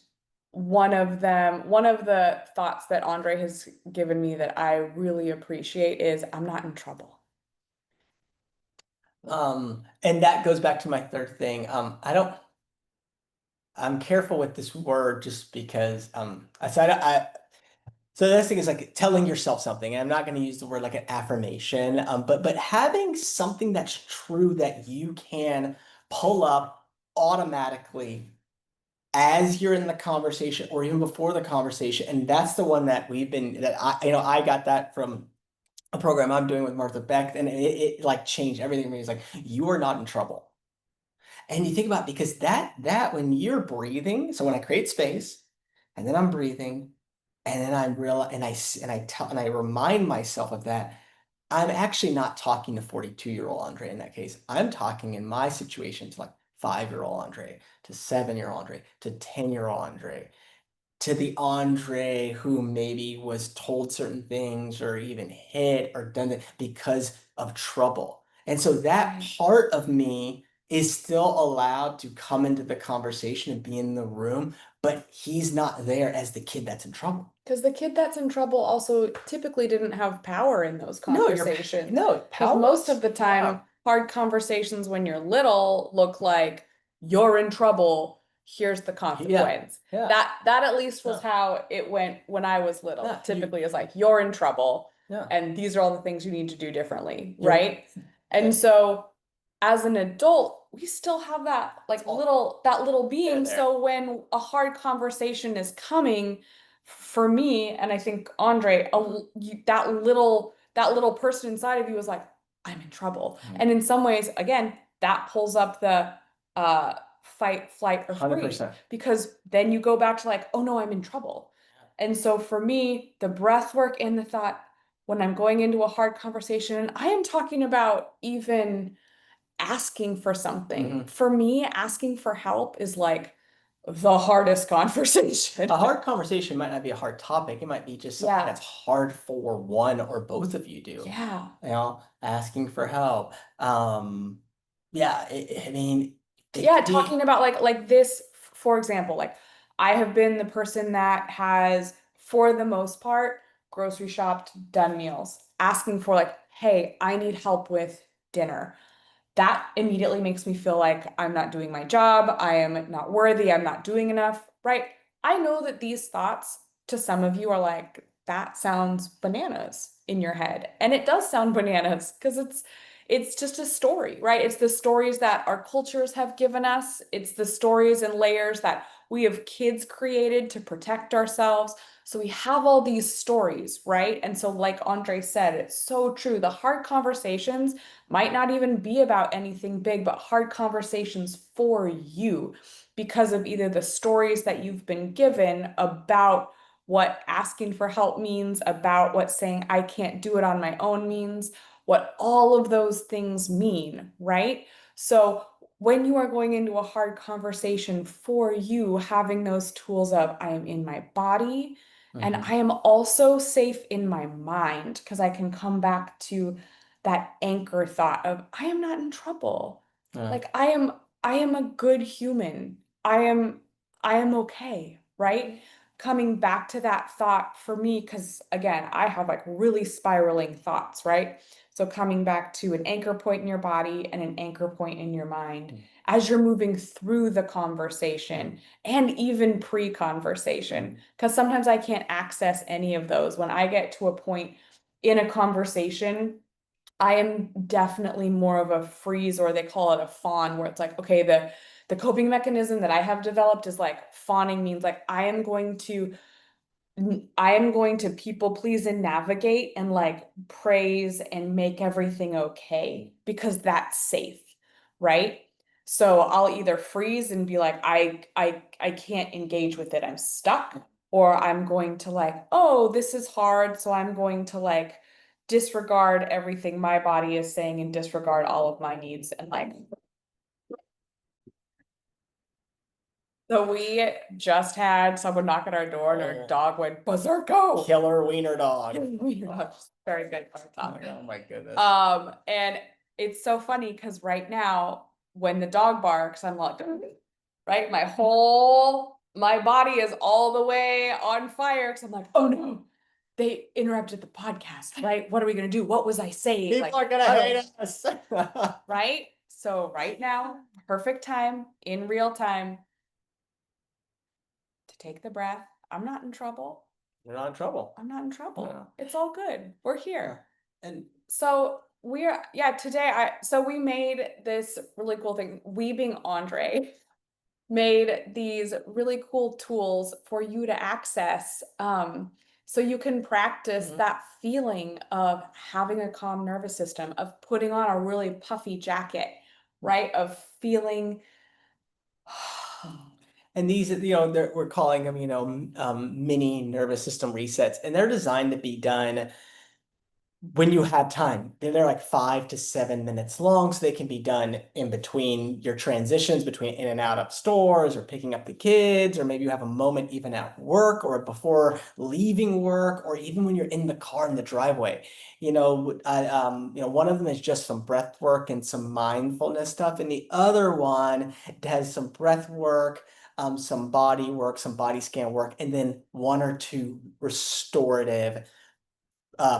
Speaker 1: one of the thoughts that Andre has given me that I really appreciate is I'm not in trouble.
Speaker 2: And that goes back to my third thing. I'm careful with this word just because so the next thing is like telling yourself something. And I'm not going to use the word like an affirmation, but having something that's true that you can pull up automatically as you're in the conversation or even before the conversation. And that's the one that I got that from a program I'm doing with Martha Beck, and it like changed everything for me. It's like, you are not in trouble. And you think about because that when you're breathing, so when I create space and then I'm breathing and then I real and I remind myself of that, I'm actually not talking to 42-year-old Andre in that case. I'm talking in my situation to like 5-year-old Andre, to 7-year-old Andre, to 10-year-old Andre, to the Andre who maybe was told certain things or even hit or done that because of trouble. And so that
Speaker 1: Right.
Speaker 2: part of me is still allowed to come into the conversation and be in the room, but he's not there as the kid that's in trouble.
Speaker 1: Because the kid that's in trouble also typically didn't have power in those
Speaker 2: No,
Speaker 1: conversations.
Speaker 2: no,
Speaker 1: Because most of
Speaker 2: powerless.
Speaker 1: the
Speaker 2: Yeah.
Speaker 1: time, hard conversations when you're little look like you're in trouble, here's the
Speaker 2: Yeah.
Speaker 1: consequence.
Speaker 2: Yeah.
Speaker 1: That at least was
Speaker 2: Yeah.
Speaker 1: how it went when I was little.
Speaker 2: Yeah.
Speaker 1: Typically is like you're in trouble
Speaker 2: Yeah.
Speaker 1: and these are all the things you need to do differently,
Speaker 2: You're
Speaker 1: right? And so as an adult, we still have that
Speaker 2: it's
Speaker 1: like
Speaker 2: all
Speaker 1: little being.
Speaker 2: there.
Speaker 1: So when a hard conversation is coming, for me, and I think Andre, that little person inside of you is like, I'm in trouble.
Speaker 2: Mhm.
Speaker 1: And in some ways, again, that pulls up the fight, flight, or freeze
Speaker 2: 100%.
Speaker 1: because then you go back to like, oh no, I'm in trouble. And so for me, the breath work and the thought when I'm going into a hard conversation, and I am talking about even asking for something.
Speaker 2: Mhm.
Speaker 1: For me, asking for help is like the hardest conversation.
Speaker 2: A hard conversation might not be a hard topic. It might be just something
Speaker 1: Yeah.
Speaker 2: that's hard for one or both of you do.
Speaker 1: Yeah.
Speaker 2: Asking for help. Yeah, I mean,
Speaker 1: Yeah,
Speaker 2: it be
Speaker 1: talking about like this, for example, like I have been the person that has, for the most part, grocery shopped, done meals, asking for like, hey, I need help with dinner. That immediately makes me feel like I'm not doing my job, I am not worthy, I'm not doing enough, right? I know that these thoughts to some of you are like, that sounds bananas in your head. And it does sound bananas because it's just a story, right? It's the stories that our cultures have given us. It's the stories and layers that We have kids created to protect ourselves. So we have all these stories, right? And so, like Andre said, it's so true. The hard conversations might not even be about anything big, but hard conversations for you because of either the stories that you've been given about what asking for help means, about what saying I can't do it on my own means, what all of those things mean, right? So when you are going into a hard conversation for you, having those tools of I am in my body and
Speaker 2: Hmm.
Speaker 1: I am also safe in my mind because I can come back to that anchor thought of I am not in trouble.
Speaker 2: Yeah.
Speaker 1: Like I am a good human. I am okay, right? Coming back to that thought for me, because again, I have like really spiraling thoughts, right? So coming back to an anchor point in your body and an anchor point in your mind as you're moving through the conversation and even pre-conversation, because sometimes I can't access any of those. When I get to a point in a conversation, I am definitely more of a freeze, or they call it a fawn, where it's like, okay, the coping mechanism that I have developed is like fawning means like I am going to people please and navigate and like praise and make everything okay because that's safe, right? So I'll either freeze and be like, I can't engage with it, I'm stuck, or I'm going to like, oh, this is hard, so I'm going to like disregard everything my body is saying and disregard all of my needs and like so we just had someone knock at our door and our dog went berserko.
Speaker 2: Killer wiener dog.
Speaker 1: Very good talk.
Speaker 2: Oh my goodness.
Speaker 1: And it's so funny because right now, when the dog barks, I'm like, right, my body is all the way on fire because I'm like, oh no, they interrupted the podcast, right? What are we gonna do? What was I saying?
Speaker 2: People
Speaker 1: Like,
Speaker 2: are gonna
Speaker 1: oh,
Speaker 2: hate us.
Speaker 1: right? So right now, perfect time in real time to take the breath. I'm not in trouble.
Speaker 2: You're not in trouble.
Speaker 1: I'm not in trouble.
Speaker 2: No.
Speaker 1: It's all good. We're here.
Speaker 2: And
Speaker 1: So we're yeah, today we made this really cool thing. We being Andre made these really cool tools for you to access so you can practice that feeling of having a calm nervous system, of putting on a really puffy jacket, right? Of feeling
Speaker 2: and these, we're calling them, mini nervous system resets, and they're designed to be done when you have time. They're like 5 to 7 minutes long, so they can be done in between your transitions between in and out of stores or picking up the kids, or maybe you have a moment even at work or before leaving work, or even when you're in the car in the driveway. One of them is just some breath work and some mindfulness stuff, and the other one has some breath work. Some body work, some body scan work, and then one or two restorative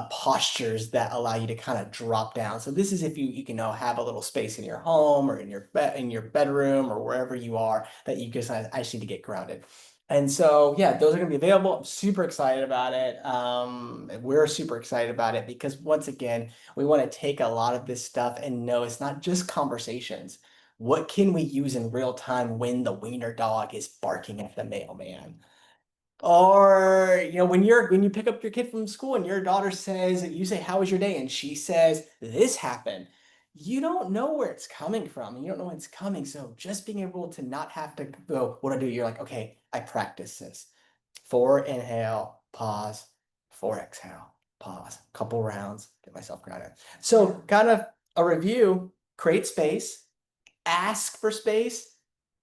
Speaker 2: postures that allow you to kind of drop down. So this is if you can have a little space in your home or in your bed, in your bedroom, or wherever you are, that you just I just need to get grounded. And so yeah, those are going to be available. I'm super excited about it. We're super excited about it because once again, we want to take a lot of this stuff and know it's not just conversations. What can we use in real time when the wiener dog is barking at the mailman? Or, when you pick up your kid from school and your daughter says, you say, "How was your day?" And she says, "This happened." You don't know where it's coming from and you don't know when it's coming. So just being able to not have to go, "What do I do?" You're like, okay, I practice this. 4 inhale, pause, 4 exhale, pause, couple rounds, get myself grounded. So kind of a review, create space, ask for space.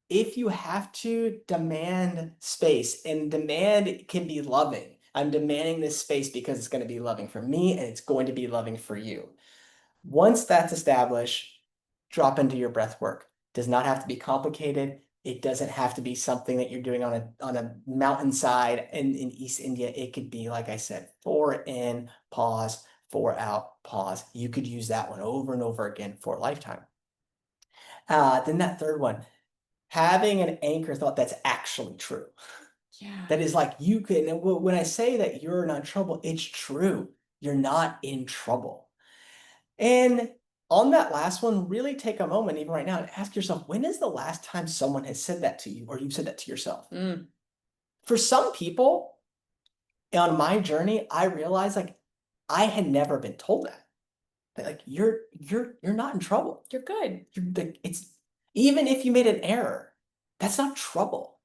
Speaker 2: If you have to, demand space, and demand can be loving. I'm demanding this space because it's going to be loving for me and it's going to be loving for you. Once that's established, drop into your breath work. Does not have to be complicated. It doesn't have to be something that you're doing on a mountainside in East India. It could be, like I said, 4 in, pause, 4 out, pause. You could use that one over and over again for a lifetime. Then that third one, having an anchor thought that's actually true.
Speaker 1: yeah.
Speaker 2: That is like you can, and when I say that you're not in trouble, it's true. You're not in trouble. And on that last one, really take a moment, even right now, and ask yourself, when is the last time someone has said that to you, or you've said that to yourself?
Speaker 1: Mm.
Speaker 2: For some people, on my journey, I realized like I had never been told that. That like you're not in trouble.
Speaker 1: You're good.
Speaker 2: You're like it's even if you made an error, that's not trouble.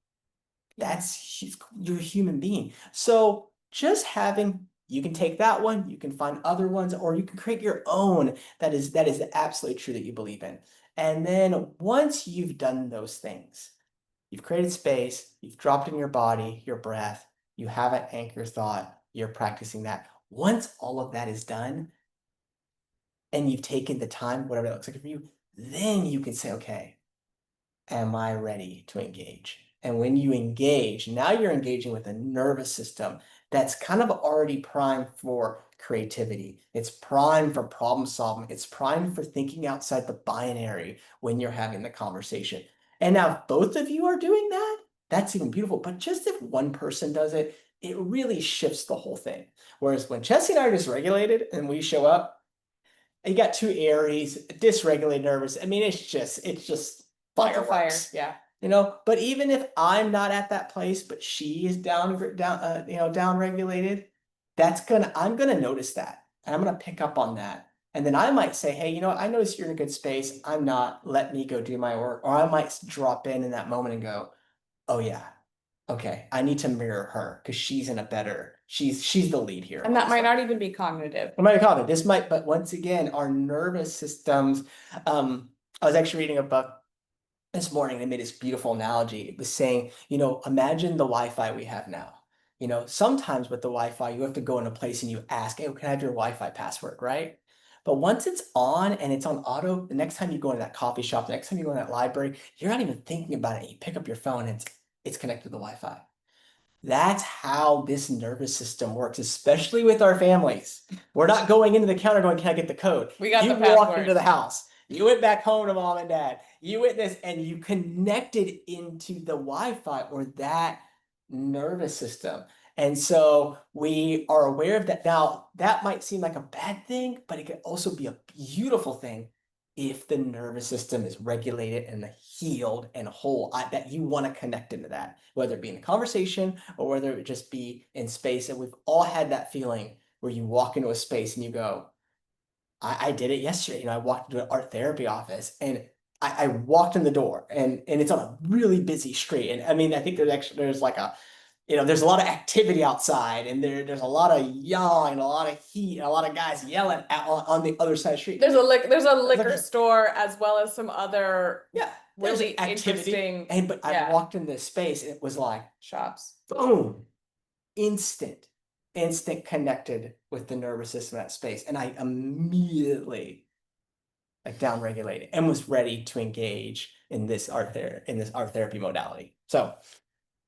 Speaker 1: Yeah.
Speaker 2: You're a human being. So just having you can take that one, you can find other ones, or you can create your own that is absolutely true that you believe in. And then once you've done those things, you've created space, you've dropped in your body, your breath, you have an anchor thought, you're practicing that. Once all of that is done and you've taken the time, whatever that looks like for you, then you can say, okay, am I ready to engage? And when you engage, now you're engaging with a nervous system that's kind of already primed for creativity. It's primed for problem solving. It's primed for thinking outside the binary when you're having the conversation. And now, if both of you are doing that, that's even beautiful. But just if one person does it, it really shifts the whole thing. Whereas when Chelsea and I are dysregulated and we show up, you got two Aries, dysregulated, nervous. I mean, it's just
Speaker 1: Lots of fire.
Speaker 2: fireworks,
Speaker 1: Yeah.
Speaker 2: But even if I'm not at that place, but she is down regulated, I'm gonna notice that, and I'm gonna pick up on that, and then I might say, hey, I notice you're in a good space. I'm not. Let me go do my work, or I might drop in that moment and go, oh yeah, okay, I need to mirror her because she's the lead here.
Speaker 1: And that might not even be cognitive.
Speaker 2: I might call it this might, but once again, our nervous systems. I was actually reading a book this morning. They made this beautiful analogy. It was saying, imagine the Wi-Fi we have now. Sometimes with the Wi-Fi, you have to go in a place and you ask, hey, can I have your Wi-Fi password, right? But once it's on and it's on auto, the next time you go into that coffee shop, the next time you go in that library, you're not even thinking about it. You pick up your phone and it's connected to the Wi-Fi. That's how this nervous system works, especially with our families. We're not going into the counter going, can I get the code?
Speaker 1: We got
Speaker 2: You
Speaker 1: the
Speaker 2: walked into
Speaker 1: password.
Speaker 2: the house. You went back home to mom and dad. You witnessed and you connected into the Wi-Fi or that nervous system. And so we are aware of that. Now, that might seem like a bad thing, but it could also be a beautiful thing if the nervous system is regulated and healed and whole, that you want to connect into that, whether it be in a conversation or whether it just be in space. And we've all had that feeling where you walk into a space and you go, I did it yesterday. I walked into an art therapy office and I walked in the door and it's on a really busy street. And I mean, I think there's like there's a lot of activity outside and there's a lot of yelling and a lot of heat and a lot of guys yelling on the other side of the street.
Speaker 1: There's a liquor store as well as some other
Speaker 2: Yeah,
Speaker 1: really
Speaker 2: activity.
Speaker 1: interesting
Speaker 2: But I walked in this space and it was like,
Speaker 1: shops.
Speaker 2: boom, instant connected with the nervous system in that space. And I immediately like downregulated and was ready to engage in this art therapy modality. So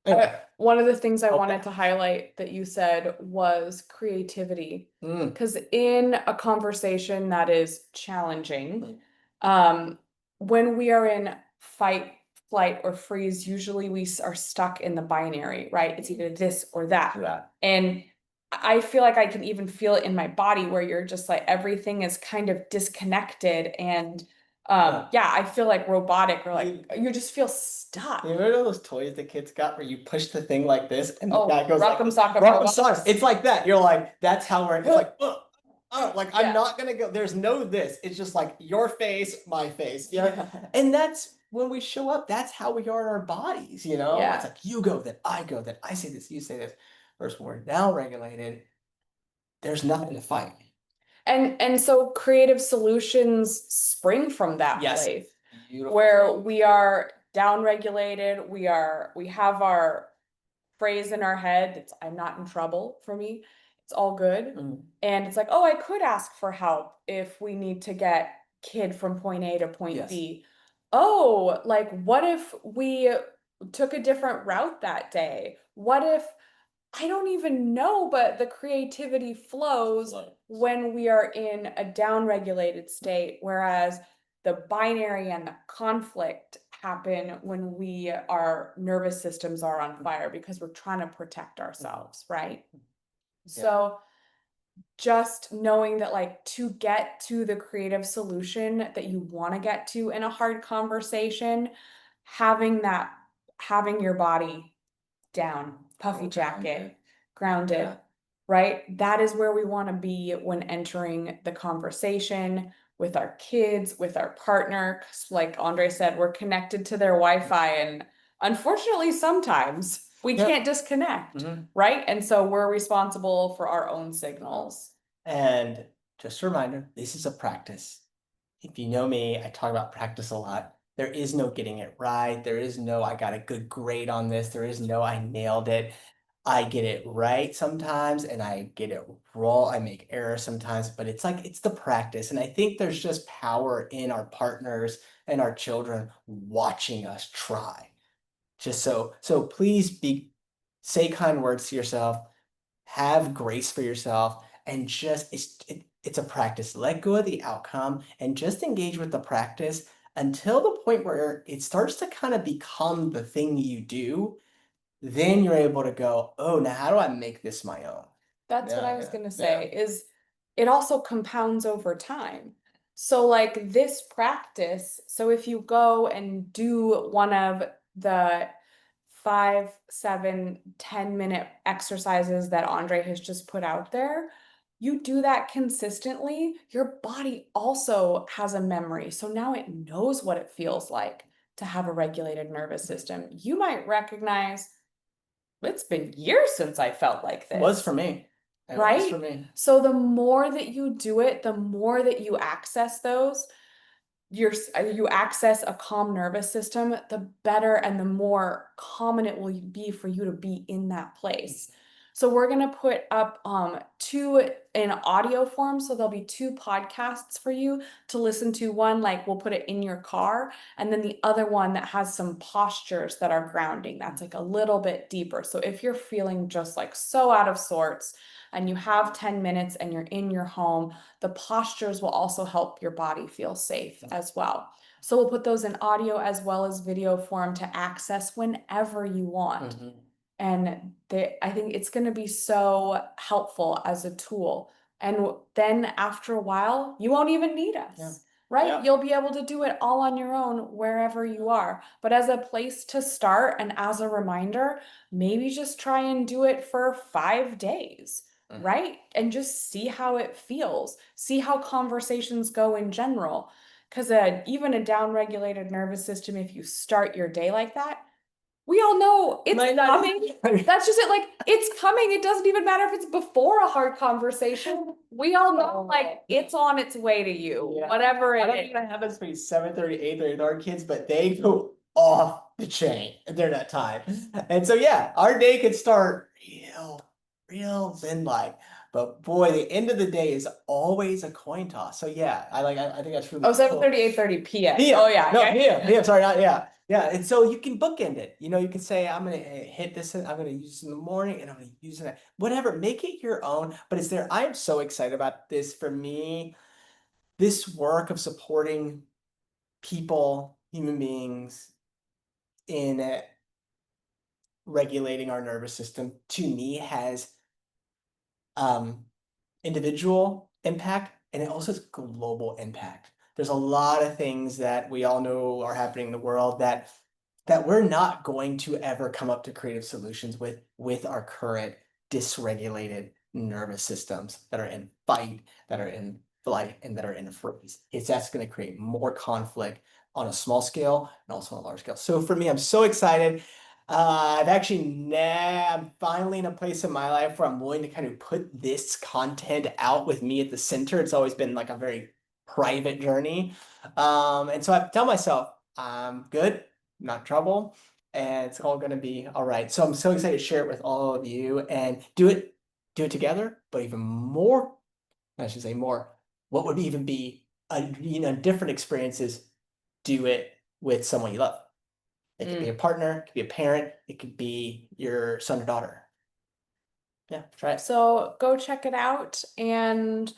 Speaker 2: anyway.
Speaker 1: One of the things I
Speaker 2: Okay.
Speaker 1: wanted to highlight that you said was creativity.
Speaker 2: Mm.
Speaker 1: Because in a conversation that is challenging, when we are in fight, flight, or freeze, usually we are stuck in the binary, right? It's either this or that.
Speaker 2: Yeah.
Speaker 1: And I feel like I can even feel it in my body where you're just like everything is kind of disconnected and yeah, I feel like robotic or like you just feel stuck.
Speaker 2: You remember those toys the kids got where you push the thing like this and the
Speaker 1: Oh,
Speaker 2: guy goes
Speaker 1: Rock'em
Speaker 2: like
Speaker 1: Sock'em
Speaker 2: Rock'em
Speaker 1: Robots.
Speaker 2: Sock'em. It's like that. You're like, that's how we're it's like, like
Speaker 1: Yeah.
Speaker 2: I'm not gonna go. There's no this. It's just like your face, my face. Yeah. And that's when we show up, that's how we are in our bodies,
Speaker 1: Yeah.
Speaker 2: It's like you go, then I go, then I say this, you say this. Versus when we're down regulated, there's nothing to fight.
Speaker 1: And so creative solutions spring from that
Speaker 2: Yes.
Speaker 1: place
Speaker 2: Beautiful.
Speaker 1: where we are down regulated, we have our phrase in our head, it's I'm not in trouble for me. It's all good.
Speaker 2: Mm.
Speaker 1: And it's like, oh, I could ask for help if we need to get kid from point A to point
Speaker 2: Yes.
Speaker 1: B. Oh, like what if we took a different route that day? What if I don't even know, but the creativity flows when we are in a downregulated state, whereas the binary and the conflict happen when our nervous systems are on fire because we're trying to protect ourselves, right?
Speaker 2: Yeah.
Speaker 1: So just knowing that like to get to the creative solution that you want to get to in a hard conversation, having that, having your body down, puffy jacket, grounded,
Speaker 2: Yeah.
Speaker 1: right? That is where we want to be when entering the conversation with our kids, with our partner. 'Cause like Andre said, we're connected to their Wi-Fi, and unfortunately, sometimes we
Speaker 2: Yep.
Speaker 1: can't disconnect,
Speaker 2: Hmm.
Speaker 1: right? And so we're responsible for our own signals.
Speaker 2: And just a reminder, this is a practice. If you know me, I talk about practice a lot. There is no getting it right. There is no, I got a good grade on this. There is no, I nailed it. I get it right sometimes and I get it wrong. I make errors sometimes, but it's like, it's the practice. And I think there's just power in our partners and our children watching us try. Just so please say kind words to yourself, have grace for yourself, and just it's a practice. Let go of the outcome and just engage with the practice until the point where it starts to kind of become the thing you do. Then you're able to go, oh, now how do I make this my own?
Speaker 1: That's what
Speaker 2: Yeah,
Speaker 1: I was
Speaker 2: yeah,
Speaker 1: gonna
Speaker 2: yeah.
Speaker 1: say, is it also compounds over time. So like this practice, so if you go and do one of the 5, 7, 10 minute exercises that Andre has just put out there, you do that consistently, your body also has a memory. So now it knows what it feels like to have a regulated nervous system. You might recognize it's been years since I felt like
Speaker 2: It was for
Speaker 1: this,
Speaker 2: me. It was for
Speaker 1: right?
Speaker 2: me.
Speaker 1: So the more that you do it, the more that you access those, you access a calm nervous system, the better and the more common it will be for you to be in that place. So we're gonna put up two in audio form. So there'll be two podcasts for you to listen to. One, like we'll put it in your car, and then the other one that has some postures that are grounding. That's like a little bit deeper. So if you're feeling just like so out of sorts and you have 10 minutes and you're in your home, the postures will also help your body feel safe as well. So we'll put those in audio as well as video form to access whenever you want.
Speaker 2: Mhm.
Speaker 1: And I think it's going to be so helpful as a tool. And then after a while, you won't even need
Speaker 2: Yeah.
Speaker 1: us, right?
Speaker 2: Yeah.
Speaker 1: You'll be able to do it all on your own wherever you are. But as a place to start and as a reminder, maybe just try and do it for 5 days,
Speaker 2: Mhm.
Speaker 1: right? And just see how it feels, see how conversations go in general. Because even a downregulated nervous system, if you start your day like that, we all know it's
Speaker 2: Might not.
Speaker 1: coming. That's just it. Like, it's coming. It doesn't even matter if it's before a hard conversation. We all know, like, it's on its way to you,
Speaker 2: Yeah.
Speaker 1: whatever
Speaker 2: I
Speaker 1: it
Speaker 2: don't
Speaker 1: is.
Speaker 2: think I have this maybe 7:30, 8:30 with our kids, but they go off the chain during that time. And so yeah, our day could start real zen-like. But boy, the end of the day is always a coin toss. So yeah, I think that's really
Speaker 1: Oh, seven
Speaker 2: cool.
Speaker 1: thirty, 8:30 p.m.
Speaker 2: PM.
Speaker 1: Oh, yeah.
Speaker 2: No,
Speaker 1: Yeah.
Speaker 2: PM. Sorry, not yeah. Yeah. And so you can bookend it. You can say, I'm gonna hit this, I'm gonna use it in the morning and I'm gonna use it. Whatever, make it your own. But it's there. I'm so excited about this for me. This work of supporting people, human beings in regulating our nervous system to me has um individual impact and it also has global impact. There's a lot of things that we all know are happening in the world that we're not going to ever come up to creative solutions with our current dysregulated nervous systems that are in fight, that are in flight, and that are in freeze. It's that's going to create more conflict on a small scale and also on a large scale. So for me, I'm so excited. I've actually I'm finally in a place in my life where I'm willing to kind of put this content out with me at the center. It's always been like a very private journey. And so I tell myself, I'm good, not in trouble, and it's all gonna be all right. So I'm so excited to share it with all of you and do it together, but even more, I should say more, what would even be different experiences, do it with someone you love. It could be a
Speaker 1: Mm.
Speaker 2: partner, it could be a parent, it could be your son or daughter. Yeah, try it.
Speaker 1: So go check it out and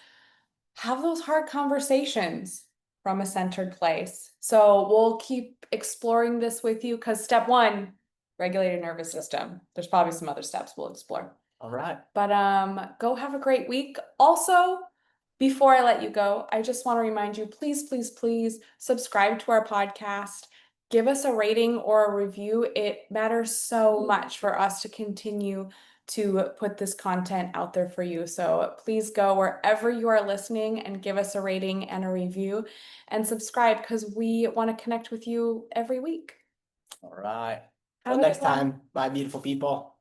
Speaker 1: have those hard conversations from a centered place. So we'll keep exploring this with you because step one, regulated nervous system. There's probably some other steps we'll explore.
Speaker 2: All right.
Speaker 1: But go have a great week. Also, before I let you go, I just want to remind you, please, please, please subscribe to our podcast. Give us a rating or a review. It matters so much for us to continue to put this content out there for you. So please go wherever you are listening and give us a rating and a review and subscribe because we want to connect with you every week.
Speaker 2: All right. Till
Speaker 1: Have a good
Speaker 2: next
Speaker 1: one.
Speaker 2: time, my beautiful people.